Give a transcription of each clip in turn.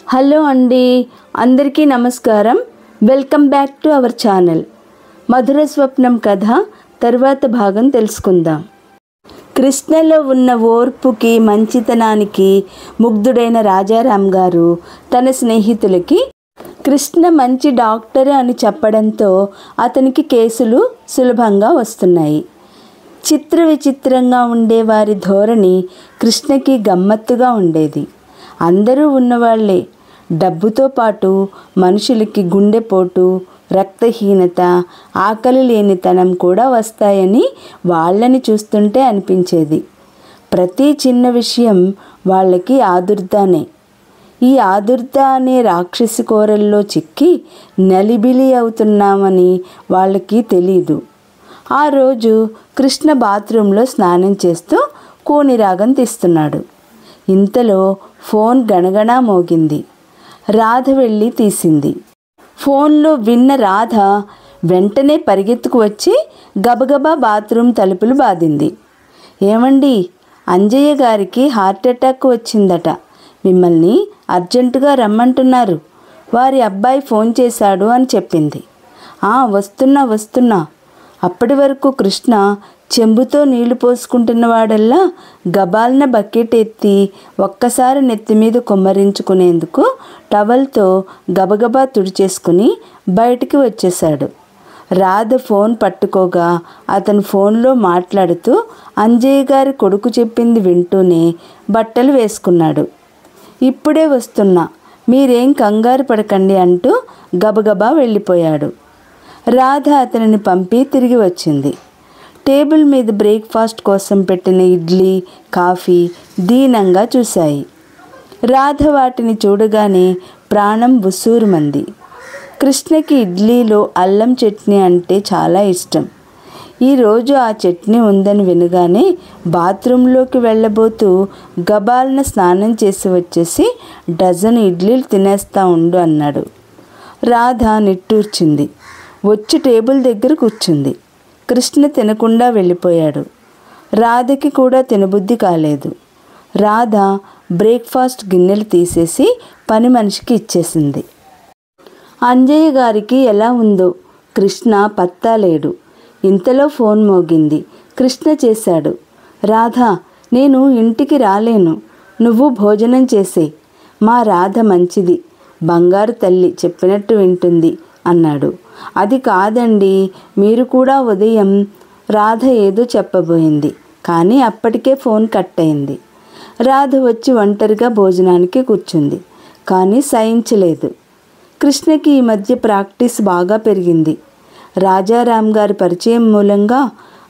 Hello అండి, అందరికీ నమస్కారం. Welcome back to our channel. మధుర స్వప్నం కథ తరువాత భాగం తెలుసుకుందాం. కృష్ణలో ఉన్న ఓర్పుకి మంచితనానికి ముగ్ధుడైన రాజారాం గారు తన స్నేహితులకి కృష్ణ మంచి డాక్టర్ అని చెప్పడంతో అతనికి కేసులు సులభంగా వస్తున్నాయి. చిత్ర విచిత్రంగా ఉండే వారి ధోరణి కృష్ణకి గమ్మత్తుగా ఉండేది. అందరూ ఉన్నవాళ్లే. డబ్బుతో పాటు మనుషులకి గుండెపోటు, రక్తహీనత, ఆకలి లేనితనం కూడా వస్తాయని వాళ్ళని చూస్తుంటే అనిపించేది. ప్రతి చిన్న విషయం వాళ్ళకి ఆదుర్దానే. ఈ ఆదుర్ద అనే రాక్షసి కోరల్లో చిక్కి నలిబిలి అవుతున్నామని వాళ్ళకి తెలీదు. ఆ రోజు కృష్ణ బాత్రూంలో స్నానం చేస్తూ కూనిరాగం తీస్తున్నాడు. ఇంతలో ఫోన్ గణగణా మోగింది. రాధ వెళ్ళి తీసింది. ఫోన్లో విన్న రాధ వెంటనే పరిగెత్తుకు వచ్చి గబగబా బాత్రూమ్ తలుపులు బాదింది. ఏమండి, అంజయ్య గారికి హార్ట్అటాక్ వచ్చిందట, మిమ్మల్ని అర్జెంటుగా రమ్మంటున్నారు, వారి అబ్బాయి ఫోన్ చేశాడు అని చెప్పింది. వస్తున్నా. అప్పటి వరకు కృష్ణ చెంబుతో నీళ్లు పోసుకుంటున్నవాడల్లా గబాలన బకెట్ ఎత్తి ఒక్కసారి నెత్తిమీద కొమ్మరించుకునేందుకు టవల్తో గబగబా తుడిచేసుకుని బయటికి వచ్చేశాడు. రాధ ఫోన్ పట్టుకోగా అతను ఫోన్లో మాట్లాడుతూ అంజయ్య గారి కొడుకు చెప్పింది వింటూనే బట్టలు వేసుకున్నాడు. ఇప్పుడే వస్తున్నా, మీరేం కంగారు పడకండి అంటూ గబగబా వెళ్ళిపోయాడు. రాధ అతనిని పంపి తిరిగి వచ్చింది. టేబుల్ మీద బ్రేక్ఫాస్ట్ కోసం పెట్టిన ఇడ్లీ, కాఫీ దీనంగా చూశాయి. రాధ వాటిని చూడగానే ప్రాణం ఉసూరుమంది. కృష్ణకి ఇడ్లీలో అల్లం చట్నీ అంటే చాలా ఇష్టం. ఈరోజు ఆ చట్నీ ఉందని వినగానే బాత్రూంలోకి వెళ్ళబోతూ గబాలన స్నానం చేసి వచ్చేసి డజన్ ఇడ్లీలు తినేస్తా ఉండు అన్నాడు. రాధ నిట్టూర్చింది. వచ్చి టేబుల్ దగ్గర కూర్చుంది. కృష్ణ తినకుండా వెళ్ళిపోయాడు. రాధకి కూడా తినబుద్ధి కాలేదు. రాధ బ్రేక్ఫాస్ట్ గిన్నెలు తీసేసి పని మనిషికి ఇచ్చేసింది. అంజయ్య గారికి ఎలా ఉందో కృష్ణ పత్తా లేడు. ఇంతలో ఫోన్ మోగింది. కృష్ణ చేశాడు. రాధ, నేను ఇంటికి రాలేను, నువ్వు భోజనం చేసే. మా రాధ మంచిది, బంగారు తల్లి, చెప్పినట్టు వింటుంది అన్నాడు. అది కాదండి, మీరు కూడా ఉదయం. రాధ ఏదో చెప్పబోయింది, కానీ అప్పటికే ఫోన్ కట్ అయింది. రాధ వచ్చి ఒంటరిగా భోజనానికి కూర్చుంది, కానీ సహించలేదు. కృష్ణకి ఈ మధ్య ప్రాక్టీస్ బాగా పెరిగింది. రాజారాం గారి పరిచయం మూలంగా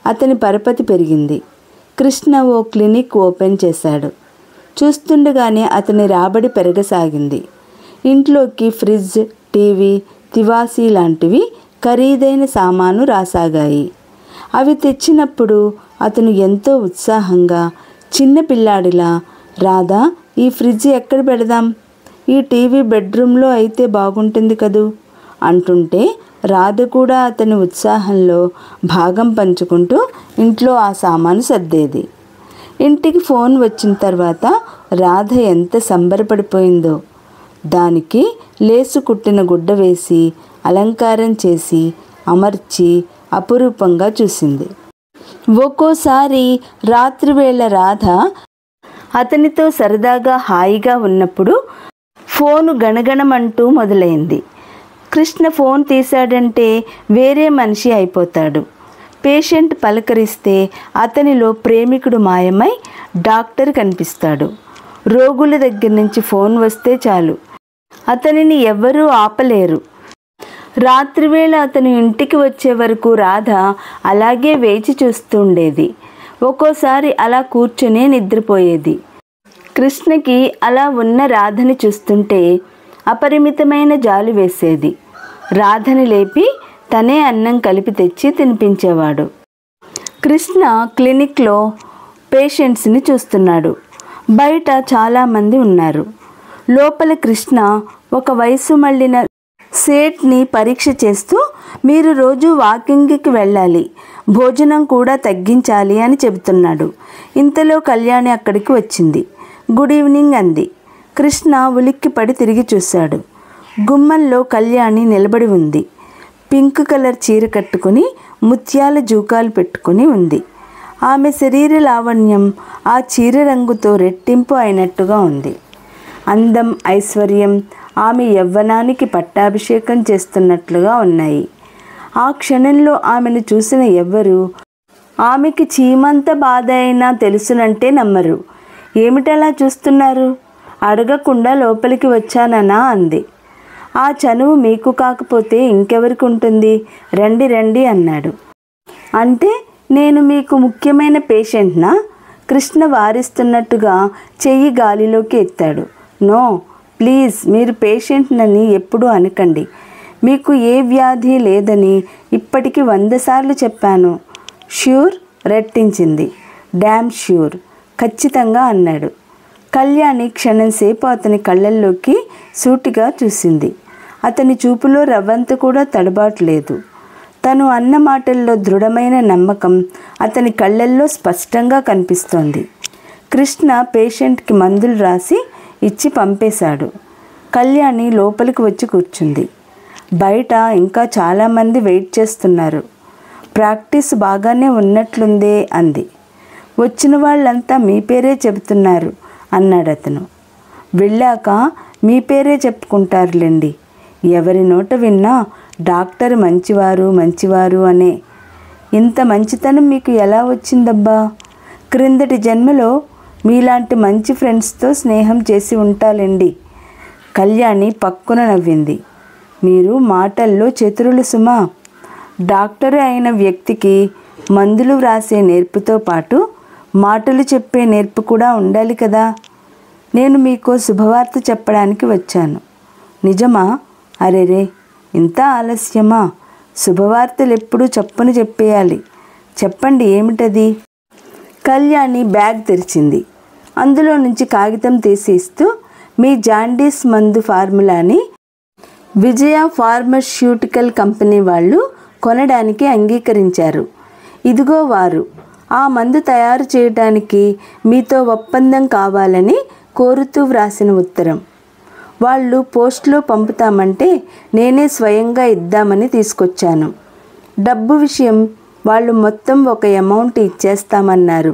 అతని పరపతి పెరిగింది. కృష్ణ ఓ క్లినిక్ ఓపెన్ చేశాడు. చూస్తుండగానే అతని రాబడి పెరగసాగింది. ఇంట్లోకి ఫ్రిడ్జ్, టీవీ, తివాసీ లాంటివి ఖరీదైన సామాను రాసాగాయి. అవి తెచ్చినప్పుడు అతను ఎంతో ఉత్సాహంగా చిన్న పిల్లాడిలా, రాధా, ఈ ఫ్రిడ్జ్ ఎక్కడ పెడదాం, ఈ టీవీ బెడ్రూమ్లో అయితే బాగుంటుంది కదూ అంటుంటే రాధ కూడా అతని ఉత్సాహంలో భాగం పంచుకుంటూ ఇంట్లో ఆ సామాను సర్దేది. ఇంటికి ఫోన్ వచ్చిన తర్వాత రాధ ఎంత సంబరపడిపోయిందో. దానికి లేసు కుట్టిన గుడ్డ వేసి అలంకారం చేసి అమర్చి అపురూపంగా చూసింది. ఒక్కోసారి రాత్రివేళ రాధ అతనితో సరదాగా హాయిగా ఉన్నప్పుడు ఫోను గణగణమంటూ మొదలైంది. కృష్ణ ఫోన్ తీశాడంటే వేరే మనిషి అయిపోతాడు. పేషెంట్ పలకరిస్తే అతనిలో ప్రేమికుడు మాయమై డాక్టర్ కనిపిస్తాడు. రోగుల దగ్గర నుంచి ఫోన్ వస్తే చాలు, అతనిని ఎవ్వరూ ఆపలేరు. రాత్రివేళ అతను ఇంటికి వచ్చే వరకు రాధ అలాగే వేచి చూస్తుండేది. ఒక్కోసారి అలా కూర్చునే నిద్రపోయేది. కృష్ణకి అలా ఉన్న రాధని చూస్తుంటే అపరిమితమైన జాలి వేసేది. రాధని లేపి తనే అన్నం కలిపి తెచ్చి తినిపించేవాడు. కృష్ణ క్లినిక్లో పేషెంట్స్ని చూస్తున్నాడు. బయట చాలామంది ఉన్నారు. లోపల కృష్ణ ఒక వయసు మళ్ళిన సేట్ని పరీక్ష చేస్తూ, మీరు రోజు వాకింగ్కి వెళ్ళాలి, భోజనం కూడా తగ్గించాలి అని చెబుతున్నాడు. ఇంతలో కళ్యాణి అక్కడికి వచ్చింది. గుడ్ ఈవినింగ్ అంది. కృష్ణ ఉలిక్కిపడి తిరిగి చూశాడు. గుమ్మంలో కళ్యాణి నిలబడి ఉంది. పింక్ కలర్ చీర కట్టుకుని ముత్యాల జూకాలు పెట్టుకుని ఉంది. ఆమె శరీర లావణ్యం ఆ చీర రంగుతో రెట్టింపు అయినట్టుగా ఉంది. అందం, ఐశ్వర్యం ఆమె యవ్వనానికి పట్టాభిషేకం చేస్తున్నట్లుగా ఉన్నాయి. ఆ క్షణంలో ఆమెను చూసిన ఎవ్వరూ ఆమెకి చీమంత బాధ అయినా తెలుసునంటే నమ్మరు. ఏమిటలా చూస్తున్నారు? అడగకుండా లోపలికి వచ్చాననా అంది. ఆ చనువు మీకు కాకపోతే ఇంకెవరికి ఉంటుంది? రండి రండి అన్నాడు. అంటే నేను మీకు ముఖ్యమైన పేషెంట్నా? కృష్ణ వారిస్తున్నట్టుగా చెయ్యి గాలిలోకి ఎత్తాడు. నో, ప్లీజ్, మీరు పేషెంట్నని ఎప్పుడూ అనకండి. మీకు ఏ వ్యాధి లేదని ఇప్పటికి 100 సార్లు చెప్పాను. ష్యూర్? రెట్టించింది. డ్యామ్ ష్యూర్, ఖచ్చితంగా అన్నాడు. కళ్యాణి క్షణంసేపు అతని కళ్ళల్లోకి సూటిగా చూసింది. అతని చూపులో రవ్వంత కూడా తడబాటు లేదు. తను అన్న మాటల్లో దృఢమైన నమ్మకం అతని కళ్ళల్లో స్పష్టంగా కనిపిస్తోంది. కృష్ణ పేషెంట్కి మందులు రాసి ఇచ్చి పంపేశాడు. కళ్యాణి లోపలికి వచ్చి కూర్చుంది. బయట ఇంకా చాలామంది వెయిట్ చేస్తున్నారు. ప్రాక్టీస్ బాగానే ఉన్నట్లుందే అంది. వచ్చిన వాళ్ళంతా మీ పేరే చెబుతున్నారు అన్నాడు అతను. వెళ్ళాక మీ పేరే చెప్పుకుంటారులేండి. ఎవరి నోట విన్నా డాక్టర్ మంచివారు మంచివారు అనే. ఇంత మంచితనం మీకు ఎలా వచ్చిందబ్బా? క్రిందటి జన్మలో మీలాంటి మంచి ఫ్రెండ్స్తో స్నేహం చేసి ఉంటాలేండి. కళ్యాణి పక్కున నవ్వింది. మీరు మాటల్లో చతురులు సుమా. డాక్టరు అయిన వ్యక్తికి మందులు వ్రాసే నేర్పుతో పాటు మాటలు చెప్పే నేర్పు కూడా ఉండాలి కదా. నేను మీకు శుభవార్త చెప్పడానికి వచ్చాను. నిజమా? అరెరే, ఇంత ఆలస్యమా? శుభవార్తలు ఎప్పుడూ చప్పున చెప్పేయాలి. చెప్పండి, ఏమిటది? కళ్యాణి బ్యాగ్ తెరిచింది. అందులో నుంచి కాగితం తీసి ఇస్తూ, మీ జాండీస్ మందు ఫార్ములాని విజయ ఫార్మస్యూటికల్ కంపెనీ వాళ్ళు కొనడానికి అంగీకరించారు. ఇదిగో వారు. ఆ మందు తయారు చేయడానికి మీతో ఒప్పందం కావాలని కోరుతూ వ్రాసిన ఉత్తరం. వాళ్ళు పోస్ట్లో పంపుతామంటే నేనే స్వయంగా ఇద్దామని తీసుకొచ్చాను. డబ్బు విషయం వాళ్ళు మొత్తం ఒక అమౌంట్ ఇచ్చేస్తామన్నారు.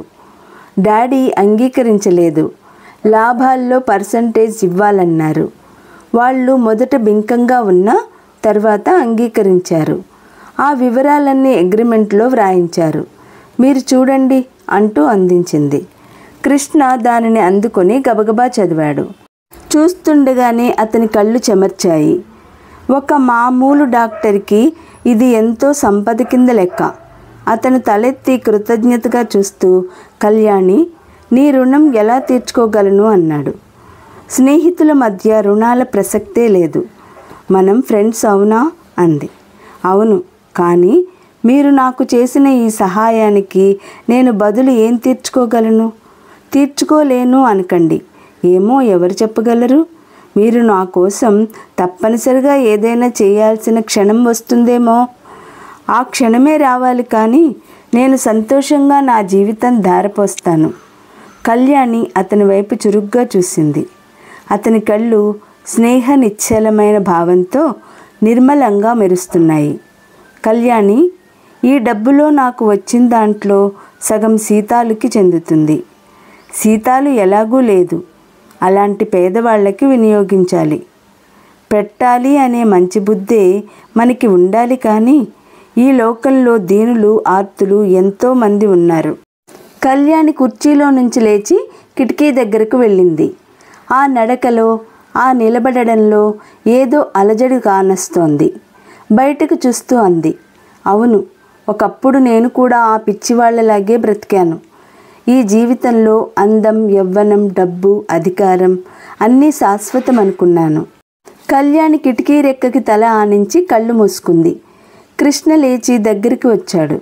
డాడీ అంగీకరించలేదు. లాభాల్లో పర్సంటేజ్ ఇవ్వాలన్నారు. వాళ్ళు మొదట బింకంగా ఉన్నా తర్వాత అంగీకరించారు. ఆ వివరాలన్నీ అగ్రిమెంట్లో వ్రాయించారు. మీరు చూడండి అంటూ అందించింది. కృష్ణ దానిని అందుకొని గబగబా చదివాడు. చూస్తుండగానే అతని కళ్ళు చెమర్చాయి. ఒక మామూలు డాక్టర్కి ఇది ఎంతో సంపద కింద లెక్క. అతను తలెత్తి కృతజ్ఞతగా చూస్తూ, కళ్యాణి, నీ రుణం ఎలా తీర్చుకోగలను అన్నాడు. స్నేహితుల మధ్య రుణాల ప్రసక్తే లేదు. మనం ఫ్రెండ్స్ అవునా అంది. అవును, కానీ మీరు నాకు చేసిన ఈ సహాయానికి నేను బదులు ఏం తీర్చుకోగలను? తీర్చుకోలేను అనకండి. ఏమో, ఎవరు చెప్పగలరు? మీరు నా కోసం తప్పనిసరిగా ఏదైనా చేయాల్సిన క్షణం వస్తుందేమో. ఆ క్షణమే రావాలి, కానీ నేను సంతోషంగా నా జీవితం ధారపోస్తాను. కళ్యాణి అతని వైపు చురుగ్గా చూసింది. అతని కళ్ళు స్నేహ నిశ్చలమైన భావంతో నిర్మలంగా మెరుస్తున్నాయి. కళ్యాణి, ఈ డబ్బులో నాకు వచ్చిన దాంట్లో సగం సీతాలుకి చెందుతుంది. సీతాలు ఎలాగూ లేదు. అలాంటి పేదవాళ్ళకి వినియోగించాలి. పెట్టాలి అనే మంచి బుద్ధే మనకి ఉండాలి, కానీ ఈ లోకంలో దీనులు ఆర్తులు ఎంతోమంది ఉన్నారు. కళ్యాణి కుర్చీలో నుంచి లేచి కిటికీ దగ్గరకు వెళ్ళింది. ఆ నడకలో, ఆ నిలబడడంలో ఏదో అలజడి కానొస్తోంది. బయటకు చూస్తూ అంది, అవును, ఒకప్పుడు నేను కూడా ఆ పిచ్చివాళ్లలాగే బ్రతికాను. ఈ జీవితంలో అందం, యవ్వనం, డబ్బు, అధికారం అన్నీ శాశ్వతం అనుకున్నాను. కళ్యాణి కిటికీ రెక్కకి తల ఆనించి కళ్ళు మూసుకుంది. కృష్ణ లేచి దగ్గరికి వచ్చాడు.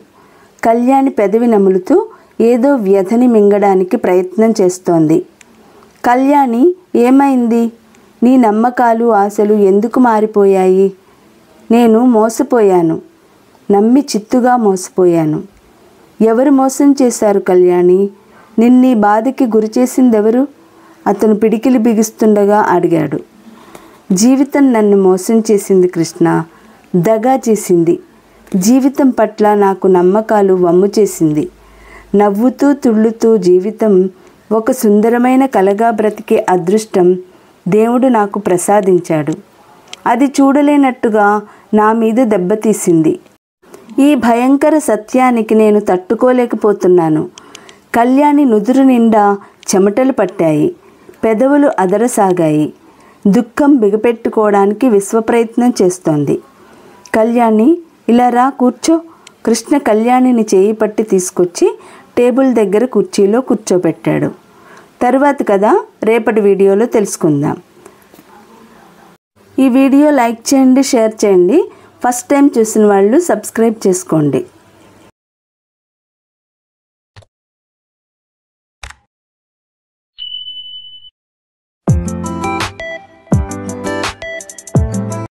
కళ్యాణి పెదవి నములుతూ ఏదో వ్యధని మింగడానికి ప్రయత్నం చేస్తోంది. కళ్యాణి, ఏమైంది? నీ నమ్మకాలు, ఆశలు ఎందుకు మారిపోయాయి? నేను మోసపోయాను. నమ్మి చిత్తుగా మోసపోయాను. ఎవరు మోసం చేశారు కళ్యాణి? నిన్నీ బాధకి గురి చేసిందెవరు? అతను పిడికిలి బిగిస్తుండగా అడిగాడు. జీవితం నన్ను మోసం చేసింది కృష్ణ, దగా చేసింది. జీవితం పట్ల నాకు నమ్మకాలు వమ్ము చేసింది. నవ్వుతూ తుళ్ళుతూ జీవితం ఒక సుందరమైన కలగా బ్రతికే అదృష్టం దేవుడు నాకు ప్రసాదించాడు. అది చూడలేనట్టుగా నా మీద దెబ్బతీసింది. ఈ భయంకర సత్యానికి నేను తట్టుకోలేకపోతున్నాను. కళ్యాణి నుదురు నిండా చెమటలు పట్టాయి, పెదవులు అదరసాగాయి. దుఃఖం బిగపెట్టుకోవడానికి విశ్వప్రయత్నం చేస్తోంది. కళ్యాణి, ఇలా రా, కూర్చో. కృష్ణ కళ్యాణిని చేయి పట్టి తీసుకొచ్చి టేబుల్ దగ్గర కుర్చీలో కూర్చోబెట్టాడు. తరువాత కదా రేపటి వీడియోలో తెలుసుకుందాం. ఈ వీడియో లైక్ చేయండి, షేర్ చేయండి. ఫస్ట్ టైం చూసిన వాళ్ళు సబ్స్క్రైబ్ చేసుకోండి.